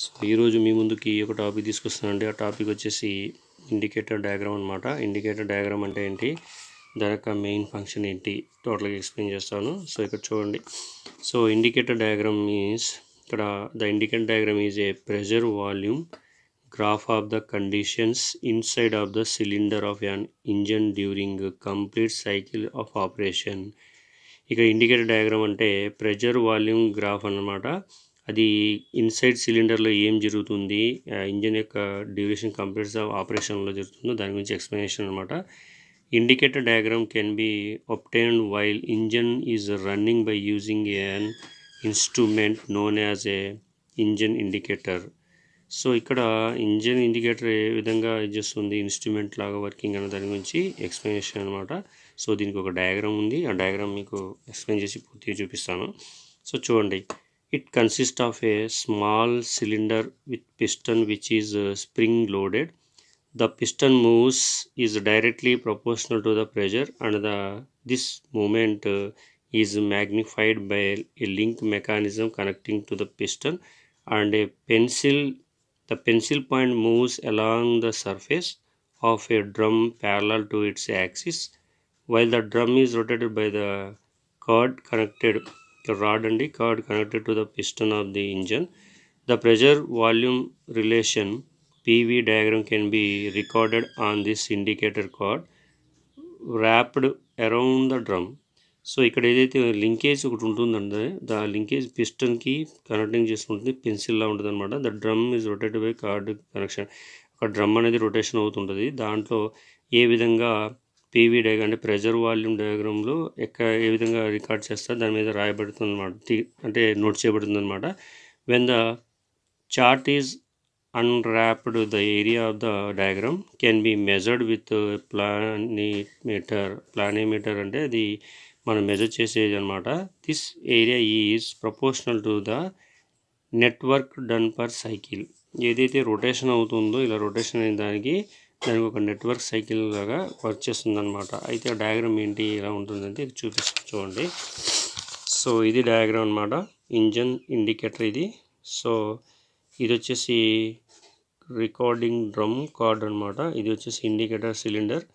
So ఈరోజు మీ ముందుకి ఒక టాపిక్ తీసుకొస్తానండి. ఆ టాపిక్ వచ్చేసి ఇండికేటర్ డయాగ్రామ్ అనమాట. ఇండికేటర్ డయాగ్రామ్ అంటే ఏంటి, దాని యొక్క మెయిన్ ఫంక్షన్ ఏంటి, టోటల్గా ఎక్స్ప్లెయిన్ చేస్తాను. సో ఇక్కడ చూడండి. సో ఇండికేటర్ డయాగ్రామ్ మీన్స్ ఇక్కడ the indicator diagram is a pressure volume graph of the conditions inside of the cylinder of an engine during a complete cycle of operation. ఇక indicator diagram అంటే pressure volume graph అన్నమాట. అది inside సిలిండర్లో ఏం జరుగుతుంది, engine యొక్క duration complete ఆపరేషన్లో జరుగుతుందో దాని గురించి ఎక్స్ప్లెనేషన్ అనమాట. Indicator diagram can be obtained while engine is running by using an instrument known as a engine indicator. So ఇక్కడ ఇంజిన్ ఇండికేటర్ ఏ విధంగా చేస్తుంది, ఇన్స్ట్రుమెంట్ లాగా వర్కింగ్ అనే దాని గురించి ఎక్స్ప్లెనేషన్ అనమాట. సో దీనికి ఒక డయాగ్రామ్ ఉంది, ఆ డయాగ్రామ్ మీకు ఎక్స్ప్లెయిన్ చేసి పూర్తిగా చూపిస్తాను. సో చూడండి, it consist of a small cylinder with piston which is spring loaded. The piston moves is directly proportional to the pressure and this moment is magnified by a link mechanism connecting to the piston and a pencil. The pencil point moves along the surface of a drum parallel to its axis, while the drum is rotated by the cord connected to the piston of the engine. The pressure volume relation PV diagram can be recorded on this indicator cord wrapped around the drum. So ఇక్కడ ఏదైతే linkage ఒకటి ఉంటుందంటే the linkage పిస్టన్కి connecting చేసుకుంటుంది, పెన్సిల్లా ఉంటుంది అనమాట. The drum is rotated by card connection. ఒక drum అనేది rotation అవుతుంటుంది. దాంట్లో ఏ విధంగా పీవీ డయాగ్రామ్ అంటే ప్రెషర్ వాల్యూమ్ డయాగ్రామ్లో ఏ విధంగా రికార్డ్ చేస్తారు దాని మీద రాయబడుతుంది అనమాట, అంటే నోట్ చేయబడుతుంది అనమాట. When the chart is unwrapped, the area of the diagram can be measured with planimeter అంటే అది మనం మెజర్ చేసేది అనమాట. This area is proportional to the network done per cycle. ఏదైతే రొటేషన్ అవుతుందో ఇలా రొటేషన్ అయిన దానికి ఒక నెట్వర్క్ సైకిల్ లాగా వర్క్ చేస్తుంది అనమాట. అయితే ఆ డయాగ్రామ్ ఏంటి ఎలా ఉంటుందంటే ఇది చూడండి. సో ఇది డయాగ్రామ్ అనమాట, ఇంజన్ ఇండికేటర్ ఇది. సో ఇది వచ్చేసి రికార్డింగ్ డ్రమ్ కార్డ్ అనమాట. ఇది వచ్చేసి ఇండికేటర్ సిలిండర్.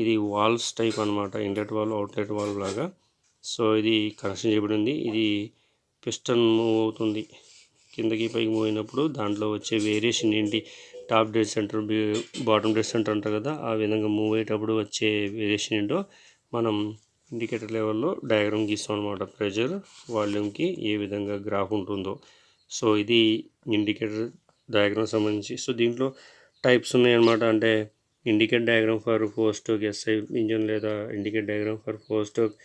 ఇది వాల్వ్స్ టైప్ అనమాట, ఇన్లెట్ వాల్వ్ అవుట్లెట్ వాల్వ్ లాగా. సో ఇది కనెక్షన్ చేయబడింది. ఇది పిస్టన్ మూవ్ అవుతుంది, కిందకి పైకి మూవ్ అయినప్పుడు దాంట్లో వచ్చే వేరియేషన్ ఏంటి, top dead centre bottom dead centre అంటారు కదా, ఆ విధంగా మూవ్ అయ్యేటప్పుడు వచ్చే వేరియేషన్ ఏంటో మనం ఇండికేటర్ లెవెల్లో డయాగ్రామ్ గీస్తాం అనమాట. ప్రెషర్ వాల్యూమ్కి ఏ విధంగా గ్రాఫ్ ఉంటుందో. సో ఇది ఇండికేటర్ డయాగ్రామ్ సంబంధించి. సో దీంట్లో టైప్స్ ఉన్నాయన్నమాట. అంటే indicate diagram for 4-stroke SI engine, లేదా indicate diagram for 4-stroke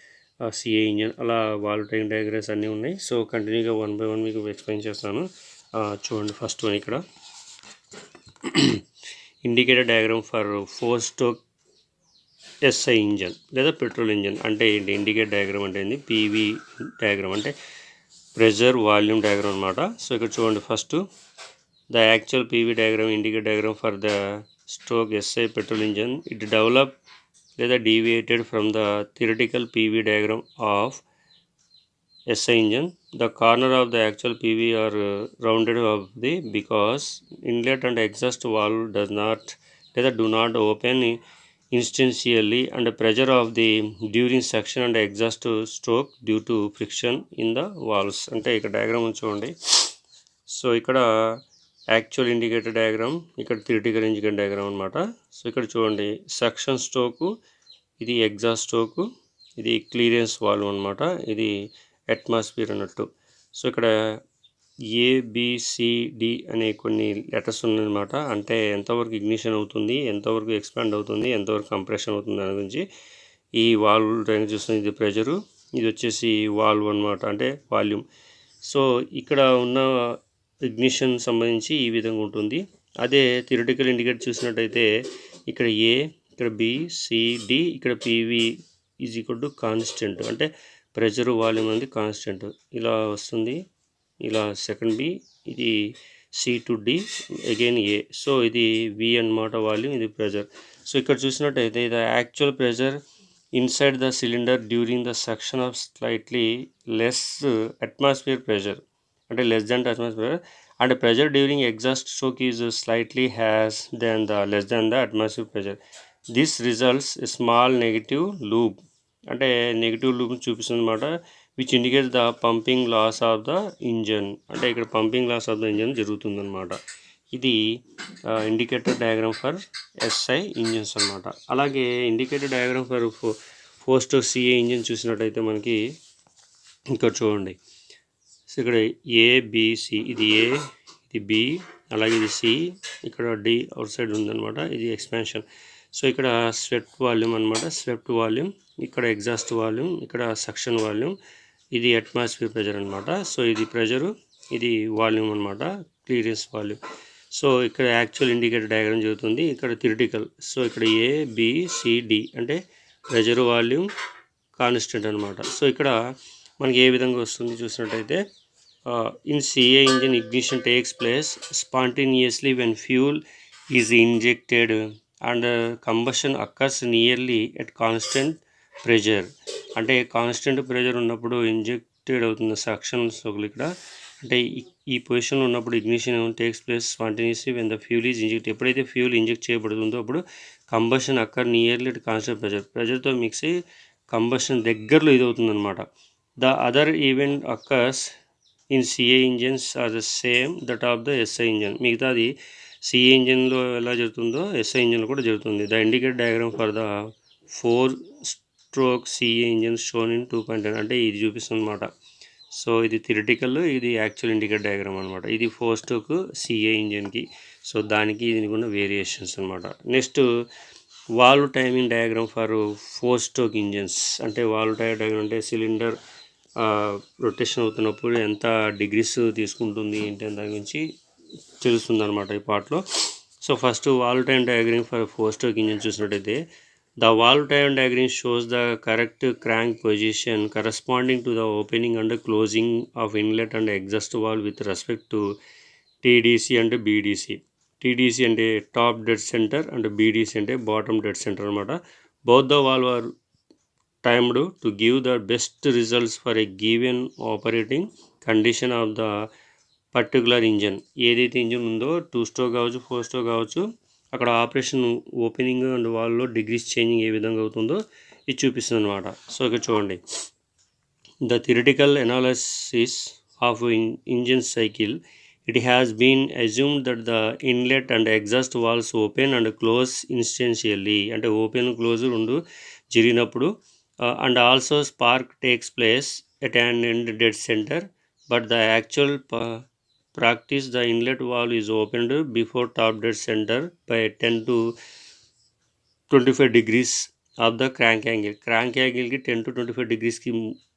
CI engine, అలా వాల్వ్ టైం డయాగ్రామ్స్ అన్నీ ఉన్నాయి. సో కంటిన్యూగా 1 by 1 మీకు ఎక్స్ప్లెయిన్ చేస్తాను. చూడండి, ఫస్ట్ వన్ ఇక్కడ indicator diagram for 4-stroke SI engine లేదా పెట్రోల్ ఇంజన్ అంటే ఏంటి, ఇండికేట్ డయాగ్రామ్ అంటే ఏంటి, పీవీ డయాగ్రామ్ అంటే ప్రెషర్ వాల్యూమ్ డయాగ్రామ్ అనమాట. సో ఇక్కడ చూడండి, first the actual PV diagram indicate diagram for the stroke SI petrol engine. It developed లేదా deviated from the theoretical PV diagram of SI engine. The corner of the actual PV are rounded off because inlet and exhaust valve does not లేదా do not open instantaneously and the pressure of the during section and exhaust stroke due to friction in the valves. అంటే ఇక్కడ diagram చూడండి. So ఇక్కడ actual indicator diagram, ఇక్కడ theoretical indicator diagram అనమాట. సో ఇక్కడ చూడండి, సక్షన్ స్ట్రోకు, ఇది ఎగ్జాస్ట్ స్ట్రోకు, ఇది క్లియరెన్స్ వాల్వ్ అనమాట, ఇది అట్మాస్ఫియర్ అన్నట్టు. సో ఇక్కడ ఏబిసిడి అనే కొన్ని లెటర్స్ ఉన్నాయన్నమాట. అంటే ఎంతవరకు ఇగ్నిషన్ అవుతుంది, ఎంతవరకు ఎక్స్పాండ్ అవుతుంది, ఎంతవరకు కంప్రెషన్ అవుతుంది దాని గురించి ఈ వాల్వ్ ట్రైన్ చూస్తుంది. ఇది ప్రెషరు, ఇది వచ్చేసి వాల్వ్ అనమాట, అంటే వాల్యూమ్. సో ఇక్కడ ఉన్న ఇగ్నిషన్ సంబంధించి ఈ విధంగా ఉంటుంది. అదే థియరిటికల్ ఇండికేటర్ చూసినట్టయితే ఇక్కడ ఏ, ఇక్కడ బి, సి, డి, ఇక్కడ PV is equal to constant, అంటే ప్రెషర్ వాల్యూమ్ అనేది కాన్స్టెంట్ ఇలా వస్తుంది. ఇలా సెకండ్ బి, ఇది C to D, again A. So ఇది వి అన్నమాట వాల్యూమ్, ఇది ప్రెషర్. సో ఇక్కడ చూసినట్టయితే ఇది actual pressure inside the cylinder during the section of slightly less atmosphere pressure, అంటే less than atmosphere and pressure during exhaust stroke is slightly less than the atmospheric pressure. This results a small negative loop, అంటే negative loop చూపిస్తుంది అనమాట, which indicates the pumping loss of the engine. అంటే ఇక్కడ pumping loss of the engine జరుగుతుందన్నమాట. ఇది indicator diagram for SI engines అనమాట. అలాగే indicator diagram for four stroke CI engine చూసినట్టయితే మనకి ఇక్కడ చూడండి. సో ఇక్కడ ఏబిసి, ఇది ఏ, ఇది బి, అలాగే ఇది సి, ఇక్కడ డి అవుట్ సైడ్ ఉందన్నమాట, ఇది ఎక్స్పాన్షన్. సో ఇక్కడ స్వెప్ట్ వాల్యూమ్ అనమాట, స్వెప్ట్ వాల్యూమ్, ఇక్కడ ఎగ్జాస్ట్ వాల్యూమ్, ఇక్కడ సక్షన్ వాల్యూమ్, ఇది అట్మాస్ఫియర్ ప్రెజర్ అనమాట. సో ఇది ప్రెజరు, ఇది వాల్యూమ్ అనమాట, క్లియరెన్స్ వాల్యూమ్. సో ఇక్కడ యాక్చువల్ ఇండికేటర్ డయాగ్రామ్ జరుగుతుంది, ఇక్కడ థియరిటికల్. సో ఇక్కడ ఏబిసిడి అంటే ప్రెజర్, వాల్యూమ్, కాన్స్టెంట్ అనమాట. సో ఇక్కడ మనకి ఏ విధంగా వస్తుంది చూసినట్టయితే, in CA engine ignition takes place spontaneously when fuel is injected and combustion occurs nearly at constant pressure. అంటే కాన్స్టెంట్ ప్రెజర్ ఉన్నప్పుడు ఇంజెక్టెడ్ అవుతుంది సక్షన్ స్ట్రోక్లు. ఇక్కడ అంటే ఈ పొజిషన్లో ఉన్నప్పుడు ignition takes place spontaneously when the fuel is inject. ఎప్పుడైతే ఫ్యూల్ ఇంజెక్ట్ చేయబడుతుందో అప్పుడు combustion occur nearly at constant ప్రెజర్తో మిక్స్ అయ్యి కంబషన్ దగ్గరలో ఇది అవుతుందన్నమాట. The other event occurs in CI engines are the same that of the SI engine. మిగతాది CI ఇంజన్లో ఎలా జరుగుతుందో ఎస్ఐ ఇంజన్లో కూడా జరుగుతుంది. The indicate diagram for the 4 stroke CI engine shown in 2.10 అంటే ఇది చూపిస్తుంది అనమాట. సో ఇది థియరిటికల్, ఇది యాక్చువల్ ఇండికేట్ డయాగ్రామ్ అనమాట. ఇది 4 స్ట్రోక్ సిఏ ఇంజన్కి. సో దానికి దీనికి ఉన్న వేరియేషన్స్ అనమాట. Next valve timing diagram for 4 stroke engines. అంటే వాల్వ్ టైమింగ్ డయాగ్రామ్ అంటే సిలిండర్ రొటేషన్ అవుతున్నప్పుడు ఎంత డిగ్రీస్ తీసుకుంటుంది ఏంటి అని దాని గురించి తెలుస్తుంది అనమాట ఈ పార్ట్లో. So first valve time diagram for 4 stroke engine చూసినట్టయితే, the valve time diagram shows the correct crank position corresponding to the opening and closing of inlet and exhaust valve with respect to TDC and BDC. TDC అంటే top dead centre and BDC అంటే bottom dead centre అనమాట. Both the valve are timed to give the best results for a given operating condition of the particular engine. ఏదైతే engine ఉందో 2 stroke కావచ్చు, 4 stroke కావచ్చు, అక్కడ operation opening and వాల్లో degrees changing ఏ విధంగా అవుతుందో ఇది చూపిస్తుంది అనమాట. సో ఇక్కడ చూడండి, the theoretical analysis of engine cycle, it has been assumed that the inlet and exhaust valves open and close instantaneously. అంటే ఓపెన్ క్లోజ్ రెండు జరిగినప్పుడు and also spark takes place at an end dead center, but the actual practice the inlet valve is opened before top dead center by 10 to 25 degrees of the crank angle. Crank యాంగిల్కి 10 to 25 degreesకి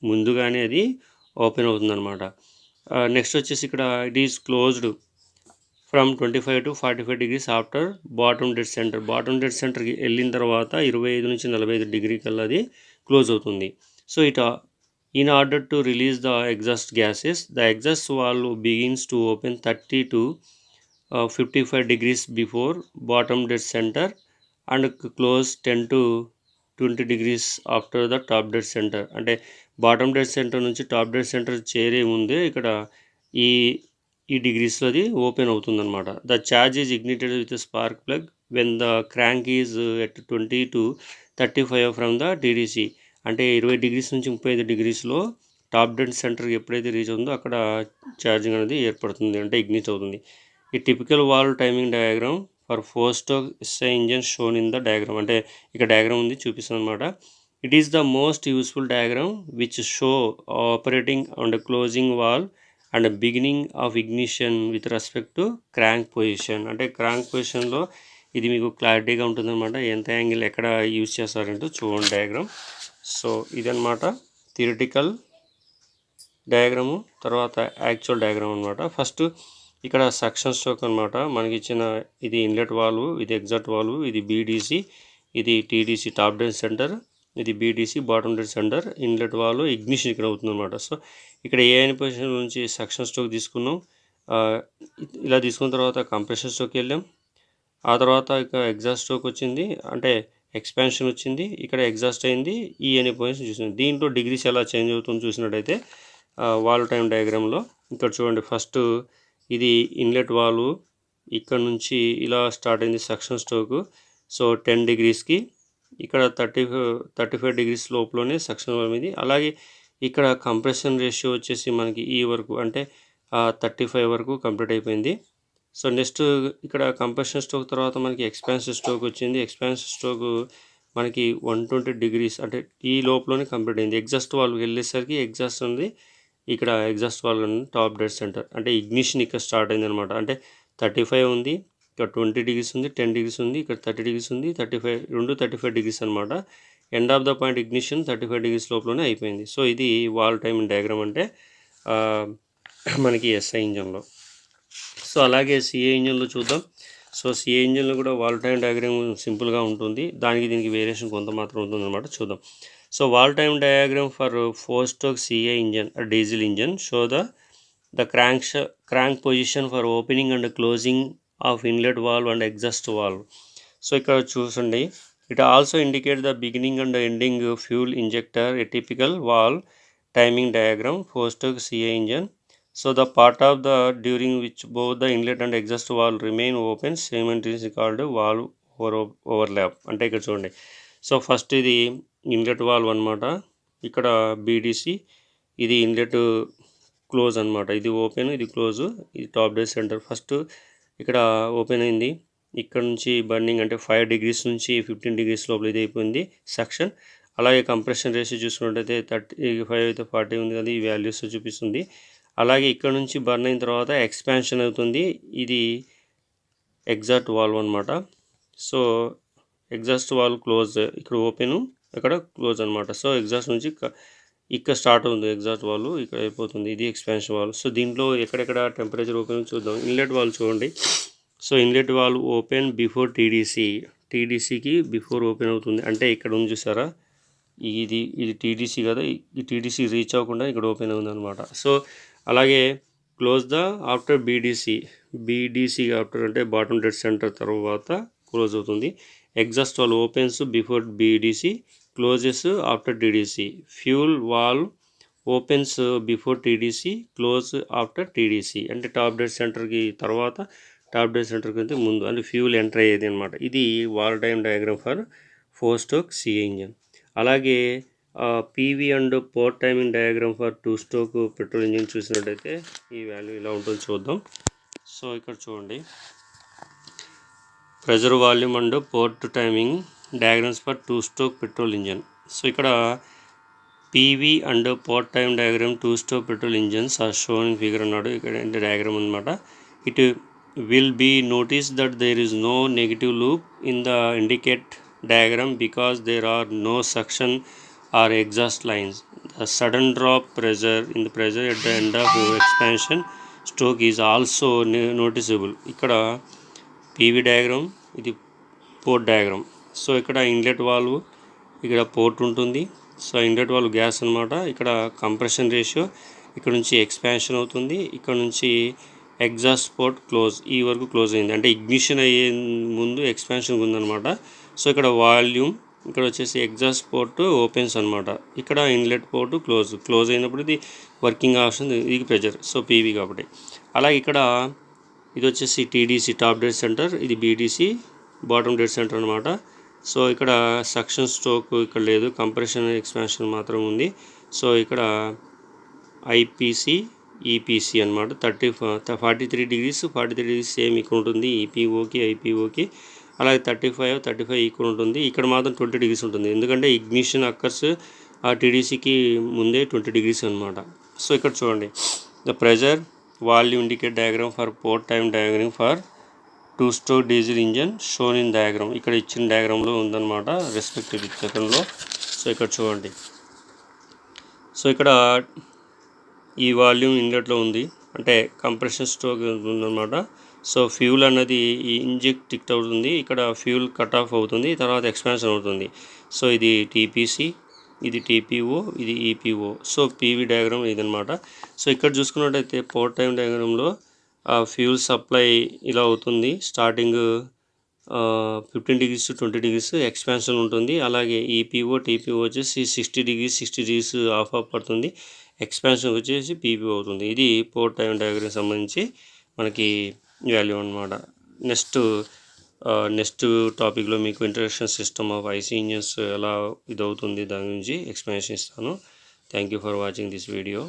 ముందుగానే అది open అవుతుందన్నమాట. Next వచ్చేసి ఇక్కడ it is closed from 25 to 45 degrees after bottom dead centre. Bottom dead సెంటర్కి వెళ్ళిన తర్వాత 25 నుంచి 45 డిగ్రీ కల్లా అది క్లోజ్ అవుతుంది. So in order to release the exhaust gases, the exhaust valve begins to open 30 to 55 degrees before bottom dead center and close 10 to 20 degrees after the top dead center. అంటే bottom dead centre నుంచి top dead centre చేరే ముందే ఇక్కడ ఈ డిగ్రీస్లో అది open అవుతుందన్నమాట. The charge is ignited with spark plug when the crank is at 20 to 35 from the TDC. అంటే 20 degrees నుంచి 35 degreesలో టాప్ డెడ్ సెంటర్కి ఎప్పుడైతే రీచ్ అవుతుందో అక్కడ ఛార్జింగ్ అనేది ఏర్పడుతుంది, అంటే ఇగ్నిట్ అవుతుంది. ఈ typical valve timing diagram for 4 stroke SI engine shown in the diagram. అంటే ఇక్కడ డయాగ్రామ్ ఉంది చూపిస్తుంది అనమాట. It is the most useful diagram which show operating and closing valve and beginning of ignition with respect to crank position. అంటే crank పొజిషన్లో ఇది మీకు క్లారిటీగా ఉంటుందన్నమాట, ఎంత యాంగిల్ ఎక్కడ యూజ్ చేస్తారంటూ చూడండి డయాగ్రామ్. సో ఇదన్నమాట థియరిటికల్ డయాగ్రాము, తర్వాత యాక్చువల్ డయాగ్రామ్ అనమాట. ఫస్ట్ ఇక్కడ సక్షన్ స్ట్రోక్ అనమాట, మనకి ఇచ్చిన ఇది ఇన్లెట్ వాల్వ్, ఇది ఎగ్జాస్ట్ వాల్వ్, ఇది బీడీసీ, ఇది టీడీసీ టాప్ డెడ్ సెంటర్, ఇది BDC bottom dead centre, inlet valve, ignition ఇక్కడ అవుతుంది అనమాట. సో ఇక్కడ ఏ అయిన పొజిషన్ నుంచి సక్షన్ స్ట్రోక్ తీసుకున్నాం, ఇలా తీసుకున్న తర్వాత కంప్రెషన్ స్ట్రోక్కి వెళ్ళాం, ఆ తర్వాత ఇక ఎగ్జాస్ట్ స్ట్రోక్ వచ్చింది, అంటే ఎక్స్పాన్షన్ వచ్చింది, ఇక్కడ ఎగ్జాస్ట్ అయింది, ఈ అనే పొజిషన్ చూసింది. దీంట్లో డిగ్రీస్ ఎలా చేంజ్ అవుతుందో చూసినట్టయితే వాల్వ్ టైమ్ డయాగ్రామ్లో ఇక్కడ చూడండి, ఫస్ట్ ఇది ఇన్లెట్ వాల్వ్. ఇక్కడ నుంచి ఇలా స్టార్ట్ అయింది సక్షన్ స్ట్రోక్. సో 10 degreesకి ఇక్కడ 35 degrees లోపలనే సక్షన్ వాల్వ్ ఇది. అలాగే ఇక్కడ కంప్రెషన్ రేషియో వచ్చేసి మనకి ఈ వరకు అంటే 35 వరకు కంప్లీట్ అయిపోయింది. సో నెక్స్ట్ ఇక్కడ కంప్రెషన్ స్ట్రోక్ తర్వాత మనకి ఎక్స్పాన్షన్ స్ట్రోక్ వచ్చింది. ఎక్స్పాన్షన్ స్ట్రోక్ మనకి 120 degrees అంటే ఈ లోపలనే కంప్లీట్ అయింది. ఎగ్జాస్ట్ వాల్వ్కి వెళ్ళేసరికి ఎగ్జాస్ట్ ఉంది. ఇక్కడ exhaust valve top dead centre అంటే ఇగ్నిషన్ ఇక్కడ స్టార్ట్ అయింది అనమాట. అంటే 35 ఉంది, ఇక్కడ 20 degrees ఉంది, 10 degrees ఉంది, ఇక్కడ 30 degrees ఉంది, 35 degrees అనమాట. End of the point ignition 35 degrees లోపలనే అయిపోయింది. సో ఇది వాల్వ్ టైమ్ డయాగ్రామ్ అంటే మనకి ఎస్ఐ ఇంజన్లో. సో అలాగే సిఏ ఇంజన్లో చూద్దాం. సో సిఏ ఇంజన్లో కూడా వాల్వ్ టైమ్ డయాగ్రామ్ సింపుల్గా ఉంటుంది. దీనికి వేరియేషన్ కొంత మాత్రం ఉంటుంది అనమాట. చూద్దాం. So valve time diagram for 4-stroke CA engine, a diesel engine, show the crank position for opening and closing of inlet valve and exhaust valve. So ఇక్కడ చూసండి, it also indicates the beginning and ending fuel injector, a typical valve timing diagram 4-stroke CA engine. So the part of the during which both the inlet and exhaust valve remain open simultaneously called valve overlap. అంటే ఇక్కడ చూడండి. So first ఇది inlet valve అనమాట. ఇక్కడ BDC, ఇది inlet close అనమాట. ఇది open, ఇది క్లోజ్, ఇది టాప్ డెడ్ సెంటర్. ఫస్ట్ ఇక్కడ ఓపెన్ అయింది. ఇక్కడ నుంచి బర్నింగ్ అంటే 5 degrees నుంచి 15 degrees లోపల ఇది అయిపోయింది సక్షన్. అలాగే కంప్రెషన్ రేషియో చూసుకున్నట్టయితే 35 అయితే 40 ఉంది కదా, ఈ వాల్యూస్ చూపిస్తుంది. అలాగే ఇక్కడ నుంచి బర్న్ అయిన తర్వాత ఎక్స్పాన్షన్ అవుతుంది. ఇది ఎగ్జాస్ట్ వాల్వ్ అనమాట. సో ఎగ్జాస్ట్ వాల్వ్ క్లోజ్, ఇక్కడ ఓపెన్, ఇక్కడ క్లోజ్ అనమాట. సో ఎగ్జాస్ట్ నుంచి ఇక్కడ స్టార్ట్ అవుతుంది ఎగ్జాస్ట్ వాల్వ్, ఇక్కడ అయిపోతుంది. ఇది ఎక్స్పాన్షన్ వాల్వ్. సో దీంట్లో ఎక్కడెక్కడ టెంపరేచర్ ఓపెన్ చూద్దాం. ఇన్లెట్ వాల్వ్ చూడండి. So inlet valve open before టీడీసీకి బిఫోర్ ఓపెన్ అవుతుంది. అంటే ఇక్కడ ఉంది చూసారా, ఇది టీడీసీ కదా, ఈ టీడీసీ రీచ్ అవ్వకుండా ఇక్కడ ఓపెన్ అవుతుంది అనమాట. సో అలాగే close the after BDC after అంటే బాటమ్ డెడ్ సెంటర్ తర్వాత క్లోజ్ అవుతుంది. Exhaust valve opens before BDC, closes after TDC. Fuel valve opens before TDC, close after TDC. అంటే టాప్ డెడ్ సెంటర్కి తర్వాత, టాప్ డెడ్ సెంటర్కి అయితే ముందు, అంటే ఫ్యూల్ ఎంటర్ అయ్యేది అనమాట. ఇది valve time diagram for 4-stroke CA engine. అలాగే PV and port timing diagram for 2-stroke petrol engine చూసినట్టయితే ఈ వాల్యూ ఇలా ఉంటుందో చూద్దాం. సో ఇక్కడ చూడండి, pressure volume and port timing diagrams for 2-stroke petrol engine. So ఇక్కడ PV and port time diagram 2-stroke petrol engines are shown in figure అన్నాడు. ఇక్కడ అంటే డయాగ్రామ్ అనమాట. It will be noticed that there is no negative loop in the indicate diagram because there are no suction or exhaust lines. The sudden drop pressure in the pressure at the end of expansion stroke is also noticeable. ఇక్కడ PV diagram, ఇది port diagram. So ఇక్కడ inlet valve, ఇక్కడ port ఉంటుంది. So inlet valve gas అనమాట. ఇక్కడ compression ratio, ఇక్కడ నుంచి expansion అవుతుంది, ఇక్కడ నుంచి ఎగ్జాస్ట్ పోర్ట్ క్లోజ్, ఈ వరకు క్లోజ్ అయింది. అంటే ఇగ్నిషన్ అయ్యే ముందు ఎక్స్పాన్షన్ ఉందన్నమాట. సో ఇక్కడ వాల్యూమ్, ఇక్కడ వచ్చేసి ఎగ్జాస్ట్ పోర్ట్ ఓపెన్స్ అనమాట. ఇక్కడ ఇన్లెట్ పోర్ట్ క్లోజ్ అయినప్పుడు ఇది వర్కింగ్ ఆప్షన్, ఇది ప్రెజర్. సో పీవీ కాబట్టి. అలాగే ఇక్కడ ఇది వచ్చేసి టీడీసీ టాప్ డెడ్ సెంటర్, ఇది బీడీసీ బాటమ్ డెడ్ సెంటర్ అనమాట. సో ఇక్కడ సక్షన్ స్ట్రోక్ ఇక్కడ లేదు, కంప్రెషన్ ఎక్స్పాన్షన్ మాత్రం ఉంది. సో ఇక్కడ ఐపీసీ ఈపీసీ అనమాట. 43 degrees సేమ్ ఇక్కడ ఉంటుంది ఈపీఓకి ఐపీఓకి. అలాగే 35 ఈక్వల్ ఉంటుంది. ఇక్కడ మాత్రం 20 degrees ఉంటుంది, ఎందుకంటే ఇగ్నిషన్ అక్కర్స్ ఆ టీడీసీకి ముందే 20 degrees అనమాట. సో ఇక్కడ చూడండి, the pressure volume indicate diagram for port time diagram for 2-stroke diesel engine shown in diagram. ఇక్కడ ఇచ్చిన డయాగ్రామ్లో ఉందన్నమాట రెస్పెక్టివ్ సెకండ్లో. సో ఇక్కడ చూడండి, సో ఇక్కడ ఈ వాల్యూమ్ ఇన్లెట్లో ఉంది, అంటే కంప్రెషన్ స్ట్రోక్ ఉందన్నమాట. సో ఫ్యూల్ అన్నది ఇంజెక్ట్ టిక్ అవుతుంది, ఇక్కడ ఫ్యూల్ కట్ ఆఫ్ అవుతుంది, తర్వాత ఎక్స్పాన్షన్ అవుతుంది. సో ఇది టీపీసీ, ఇది టీపీఓ, ఇది ఈపీఓ. సో పీవీ డయాగ్రామ్ ఇదనమాట. సో ఇక్కడ చూసుకున్నట్టయితే పోర్ట్ టైం డయాగ్రామ్లో ఫ్యూల్ సప్లై ఇలా అవుతుంది. Starting 15 degrees to 20 degrees expansion ఉంటుంది. అలాగే ఈపీఓ టీపీఓ వచ్చేసి 60 degrees ఆఫ్ పడుతుంది. ఎక్స్పాన్షన్ వచ్చేసి పీపీ అవుతుంది. ఇది పోర్ట్ టైం డయాగ్రామ్ సంబంధించి మనకి వాల్యూ అనమాట. నెక్స్ట్ టాపిక్లో మీకు introduction system of IC engines ఎలా ఇదవుతుంది దాని గురించి ఎక్స్ప్లెనేషన్ ఇస్తాను. Thank you for watching this video.